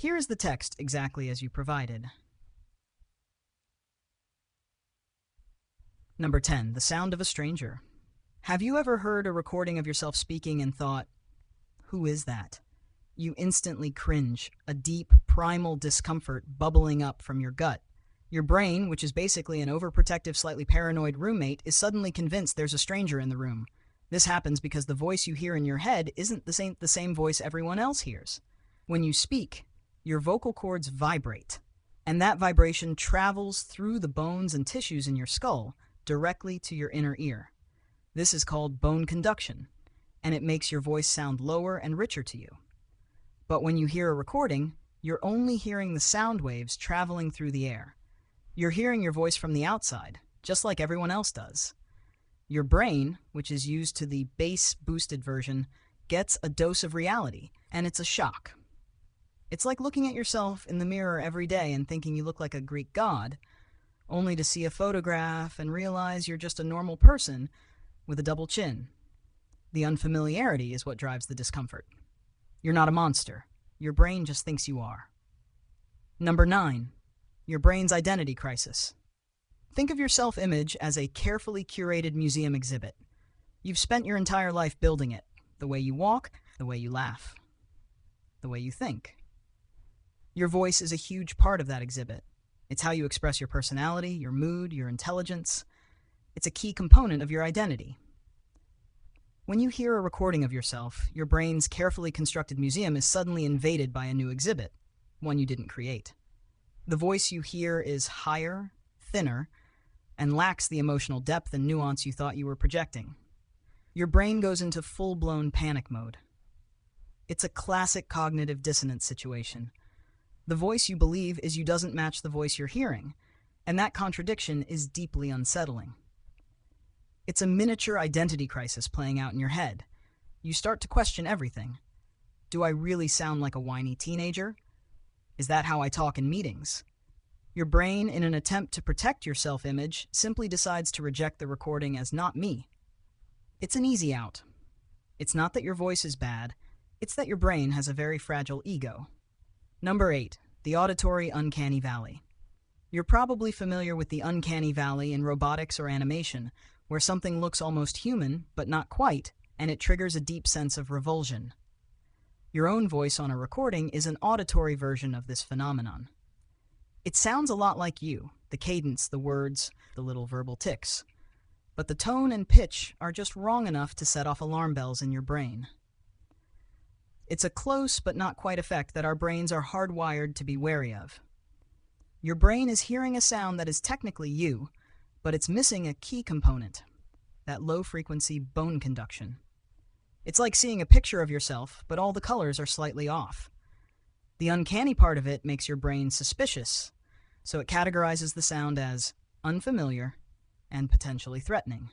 Here is the text exactly as you provided. Number 10. The sound of a stranger. Have you ever heard a recording of yourself speaking and thought, "Who is that?" You instantly cringe, a deep, primal discomfort bubbling up from your gut. Your brain, which is basically an overprotective, slightly paranoid roommate, is suddenly convinced there's a stranger in the room. This happens because the voice you hear in your head isn't the same voice everyone else hears. When you speak, your vocal cords vibrate, and that vibration travels through the bones and tissues in your skull directly to your inner ear. This is called bone conduction, and it makes your voice sound lower and richer to you. But when you hear a recording, you're only hearing the sound waves traveling through the air. You're hearing your voice from the outside, just like everyone else does. Your brain, which is used to the bass-boosted version, gets a dose of reality, and it's a shock. It's like looking at yourself in the mirror every day and thinking you look like a Greek god, only to see a photograph and realize you're just a normal person with a double chin. The unfamiliarity is what drives the discomfort. You're not a monster. Your brain just thinks you are. Number 9. Your brain's identity crisis. Think of your self-image as a carefully curated museum exhibit. You've spent your entire life building it. The way you walk, the way you laugh, the way you think. Your voice is a huge part of that exhibit. It's how you express your personality, your mood, your intelligence. It's a key component of your identity. When you hear a recording of yourself, your brain's carefully constructed museum is suddenly invaded by a new exhibit, one you didn't create. The voice you hear is higher, thinner, and lacks the emotional depth and nuance you thought you were projecting. Your brain goes into full-blown panic mode. It's a classic cognitive dissonance situation. The voice you believe is you doesn't match the voice you're hearing, and that contradiction is deeply unsettling. It's a miniature identity crisis playing out in your head. You start to question everything. Do I really sound like a whiny teenager? Is that how I talk in meetings? Your brain, in an attempt to protect your self-image, simply decides to reject the recording as not me. It's an easy out. It's not that your voice is bad, it's that your brain has a very fragile ego. Number 8. The auditory uncanny valley. You're probably familiar with the uncanny valley in robotics or animation, where something looks almost human, but not quite, and it triggers a deep sense of revulsion. Your own voice on a recording is an auditory version of this phenomenon. It sounds a lot like you, the cadence, the words, the little verbal tics. But the tone and pitch are just wrong enough to set off alarm bells in your brain. It's a close but not quite effect that our brains are hardwired to be wary of. Your brain is hearing a sound that is technically you, but it's missing a key component, that low-frequency bone conduction. It's like seeing a picture of yourself, but all the colors are slightly off. The uncanny part of it makes your brain suspicious, so it categorizes the sound as unfamiliar and potentially threatening.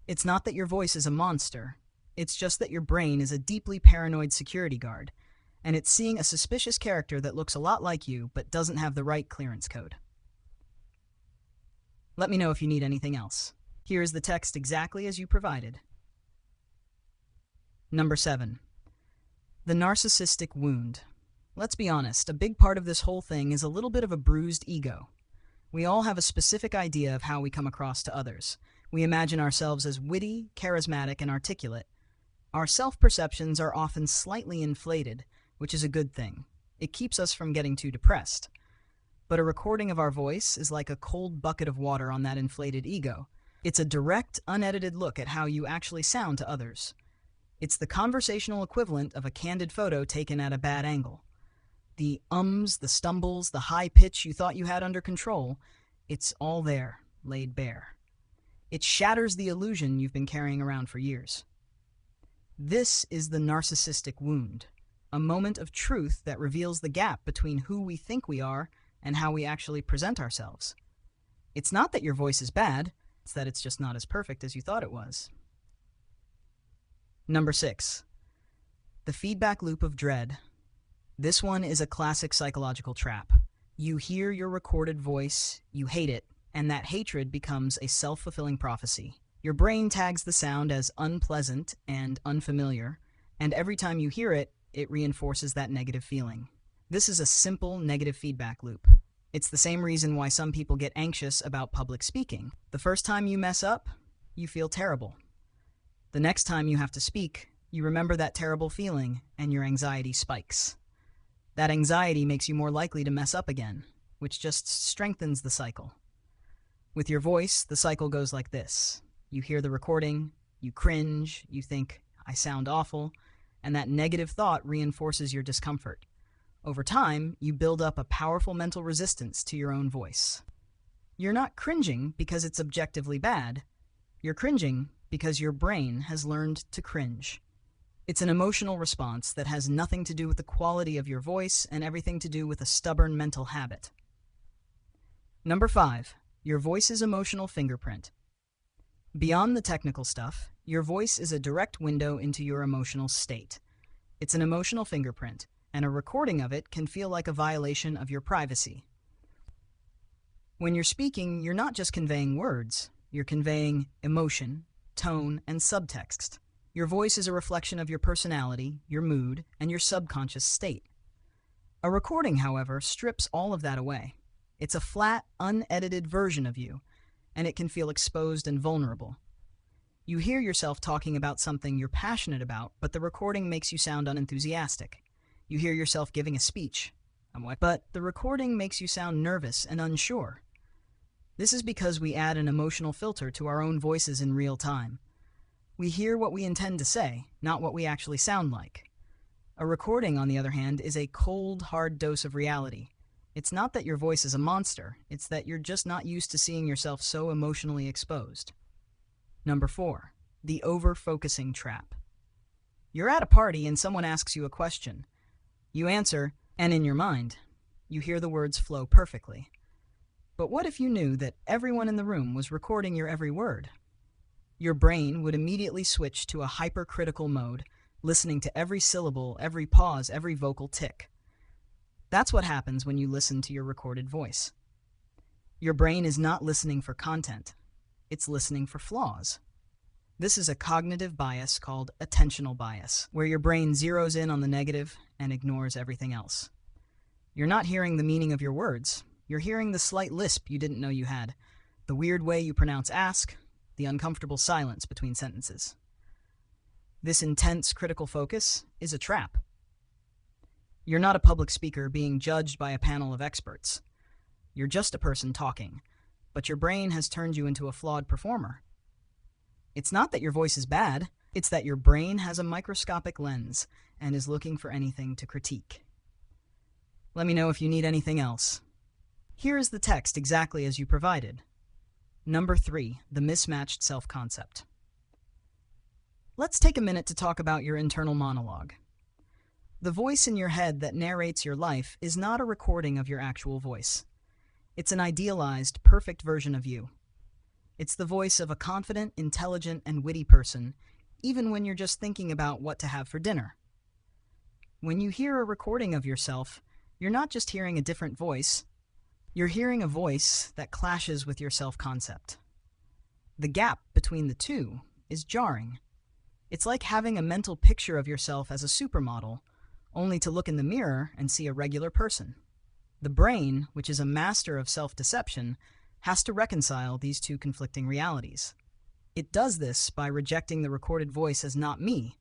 It's not that your voice is a monster, it's just that your brain is a deeply paranoid security guard, and it's seeing a suspicious character that looks a lot like you but doesn't have the right clearance code. Let me know if you need anything else. Here is the text exactly as you provided. Number 7. The narcissistic wound. Let's be honest, a big part of this whole thing is a little bit of a bruised ego. We all have a specific idea of how we come across to others. We imagine ourselves as witty, charismatic, and articulate. Our self-perceptions are often slightly inflated, which is a good thing. It keeps us from getting too depressed. But a recording of our voice is like a cold bucket of water on that inflated ego. It's a direct, unedited look at how you actually sound to others. It's the conversational equivalent of a candid photo taken at a bad angle. The ums, the stumbles, the high pitch you thought you had under control, it's all there, laid bare. It shatters the illusion you've been carrying around for years. This is the narcissistic wound, a moment of truth that reveals the gap between who we think we are and how we actually present ourselves. It's not that your voice is bad, it's that it's just not as perfect as you thought it was. Number 6. The feedback loop of dread. This one is a classic psychological trap. You hear your recorded voice, you hate it, and that hatred becomes a self-fulfilling prophecy. Your brain tags the sound as unpleasant and unfamiliar, and every time you hear it, it reinforces that negative feeling. This is a simple negative feedback loop. It's the same reason why some people get anxious about public speaking. The first time you mess up, you feel terrible. The next time you have to speak, you remember that terrible feeling and your anxiety spikes. That anxiety makes you more likely to mess up again, which just strengthens the cycle. With your voice, the cycle goes like this. You hear the recording, you cringe, you think, I sound awful, and that negative thought reinforces your discomfort. Over time, you build up a powerful mental resistance to your own voice. You're not cringing because it's objectively bad. You're cringing because your brain has learned to cringe. It's an emotional response that has nothing to do with the quality of your voice and everything to do with a stubborn mental habit. Number 5, your voice's emotional fingerprint. Beyond the technical stuff, your voice is a direct window into your emotional state. It's an emotional fingerprint, and a recording of it can feel like a violation of your privacy. When you're speaking, you're not just conveying words, you're conveying emotion, tone, and subtext. Your voice is a reflection of your personality, your mood, and your subconscious state. A recording, however, strips all of that away. It's a flat, unedited version of you, and it can feel exposed and vulnerable. You hear yourself talking about something you're passionate about, but the recording makes you sound unenthusiastic. You hear yourself giving a speech, but the recording makes you sound nervous and unsure. This is because we add an emotional filter to our own voices in real time. We hear what we intend to say, not what we actually sound like. A recording, on the other hand, is a cold, hard dose of reality. It's not that your voice is a monster, it's that you're just not used to seeing yourself so emotionally exposed. Number 4, the over-focusing trap. You're at a party and someone asks you a question. You answer, and in your mind, you hear the words flow perfectly. But what if you knew that everyone in the room was recording your every word? Your brain would immediately switch to a hypercritical mode, listening to every syllable, every pause, every vocal tick. That's what happens when you listen to your recorded voice. Your brain is not listening for content. It's listening for flaws. This is a cognitive bias called attentional bias, where your brain zeroes in on the negative and ignores everything else. You're not hearing the meaning of your words. You're hearing the slight lisp you didn't know you had, the weird way you pronounce ask, the uncomfortable silence between sentences. This intense critical focus is a trap. You're not a public speaker being judged by a panel of experts. You're just a person talking, but your brain has turned you into a flawed performer. It's not that your voice is bad, it's that your brain has a microscopic lens and is looking for anything to critique. Let me know if you need anything else. Here is the text exactly as you provided. Number 3, the mismatched self-concept. Let's take a minute to talk about your internal monologue. The voice in your head that narrates your life is not a recording of your actual voice. It's an idealized, perfect version of you. It's the voice of a confident, intelligent, and witty person, even when you're just thinking about what to have for dinner. When you hear a recording of yourself, you're not just hearing a different voice, you're hearing a voice that clashes with your self-concept. The gap between the two is jarring. It's like having a mental picture of yourself as a supermodel, only to look in the mirror and see a regular person. The brain, which is a master of self-deception, has to reconcile these two conflicting realities. It does this by rejecting the recorded voice as not me,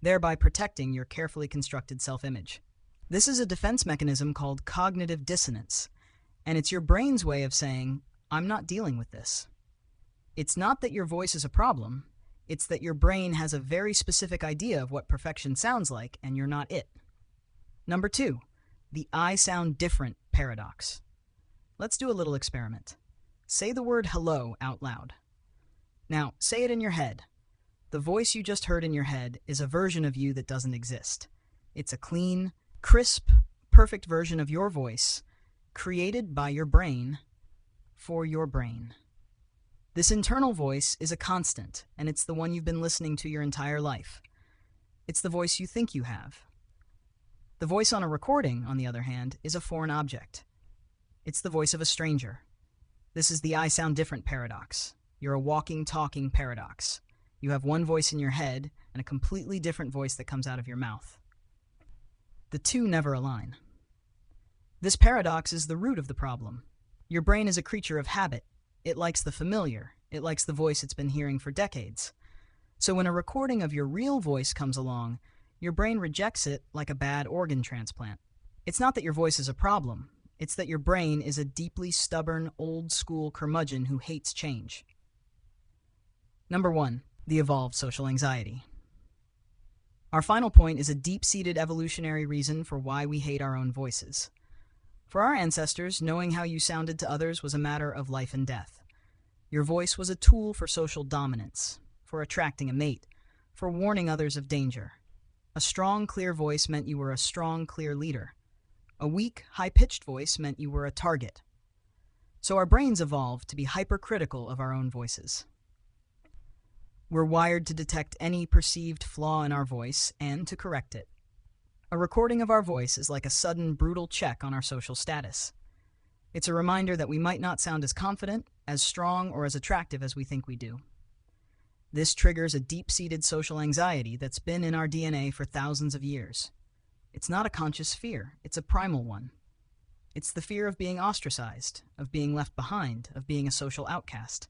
thereby protecting your carefully constructed self-image. This is a defense mechanism called cognitive dissonance, and it's your brain's way of saying, I'm not dealing with this. It's not that your voice is a problem, it's that your brain has a very specific idea of what perfection sounds like, and you're not it. Number 2, the I sound different paradox. Let's do a little experiment. Say the word hello out loud. Now, say it in your head. The voice you just heard in your head is a version of you that doesn't exist. It's a clean, crisp, perfect version of your voice, created by your brain, for your brain. This internal voice is a constant, and it's the one you've been listening to your entire life. It's the voice you think you have. The voice on a recording, on the other hand, is a foreign object. It's the voice of a stranger. This is the I sound different paradox. You're a walking, talking paradox. You have one voice in your head and a completely different voice that comes out of your mouth. The two never align. This paradox is the root of the problem. Your brain is a creature of habit. It likes the familiar. It likes the voice it's been hearing for decades. So when a recording of your real voice comes along, your brain rejects it like a bad organ transplant. It's not that your voice is a problem. It's that your brain is a deeply stubborn, old-school curmudgeon who hates change. Number 1. The evolved social anxiety. Our final point is a deep-seated evolutionary reason for why we hate our own voices. For our ancestors, knowing how you sounded to others was a matter of life and death. Your voice was a tool for social dominance, for attracting a mate, for warning others of danger. A strong, clear voice meant you were a strong, clear leader. A weak, high-pitched voice meant you were a target. So our brains evolved to be hypercritical of our own voices. We're wired to detect any perceived flaw in our voice and to correct it. A recording of our voice is like a sudden, brutal check on our social status. It's a reminder that we might not sound as confident, as strong, or as attractive as we think we do. This triggers a deep-seated social anxiety that's been in our DNA for thousands of years. It's not a conscious fear, it's a primal one. It's the fear of being ostracized, of being left behind, of being a social outcast.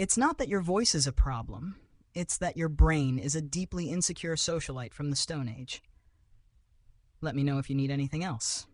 It's not that your voice is a problem, it's that your brain is a deeply insecure socialite from the Stone Age. Let me know if you need anything else.